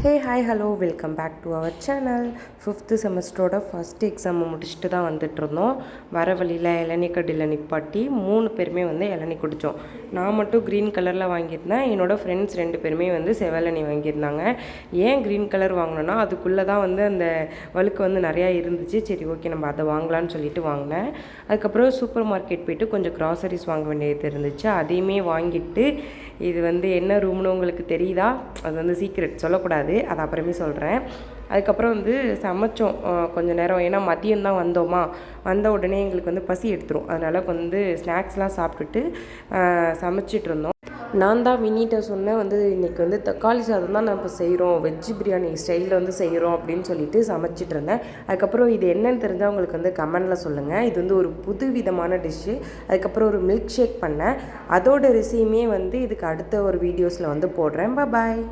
Hey hi hello welcome back to our channel. 5th செமஸ்டரோட first exam முடிச்சுட்டு தான் வந்துட்டுருந்தோம். வர வழியில் இளநீ கடையில் நிப்பாட்டி 3 பேருமே வந்து இளநீ குடித்தோம். நான் மட்டும் க்ரீன் கலரில் வாங்கியிருந்தேன். என்னோடய ஃப்ரெண்ட்ஸ் 2 பேருமே வந்து செவலனி வாங்கியிருந்தாங்க. ஏன் க்ரீன் கலர் வாங்கினோன்னா அதுக்குள்ளே தான் வந்து அந்த வழுக்கு வந்து நிறையா இருந்துச்சு. சரி ஓகே நம்ம அதை வாங்கலான்னு சொல்லிட்டு வாங்கினேன். அதுக்கப்புறம் சூப்பர் மார்க்கெட் போய்ட்டு கொஞ்சம் க்ராசரிஸ் வாங்க வேண்டியது இருந்துச்சு. அதையுமே வாங்கிட்டு இது வந்து என்ன ரூம்னு உங்களுக்கு தெரியுதா? அது வந்து சீக்ரெட் சொல்லக்கூடாது, அது அப்புறமே சொல்கிறேன். அதுக்கப்புறம் வந்து சமைச்சோம் கொஞ்சம் நேரம். ஏன்னா மதியம்தான் வந்தோமா, வந்த உடனே எங்களுக்கு வந்து பசி எடுத்துரும். அதனால் வந்து ஸ்நாக்ஸ்லாம் சாப்பிட்டுட்டு சமைச்சிட்டு இருந்தோம். நான் தான் வினிட்ட சொன்னேன் வந்து இன்றைக்கி வந்து தக்காளி சாதம் தான் நம்ம இப்போ செய்கிறோம், வெஜ்ஜு பிரியாணி ஸ்டைலில் வந்து செய்கிறோம் அப்படின்னு சொல்லிட்டு சமைச்சிட்டு இருந்தேன். அதுக்கப்புறம் இது என்னன்னு தெரிஞ்சால் உங்களுக்கு வந்து கமெண்டில் சொல்லுங்கள். இது வந்து ஒரு புது விதமான டிஷ்ஷு. அதுக்கப்புறம் ஒரு மில்க் ஷேக் பண்ணேன். அதோட ரெசிபியுமே வந்து இதுக்கு அடுத்த ஒரு வீடியோஸில் வந்து போடுறேன். பாய்.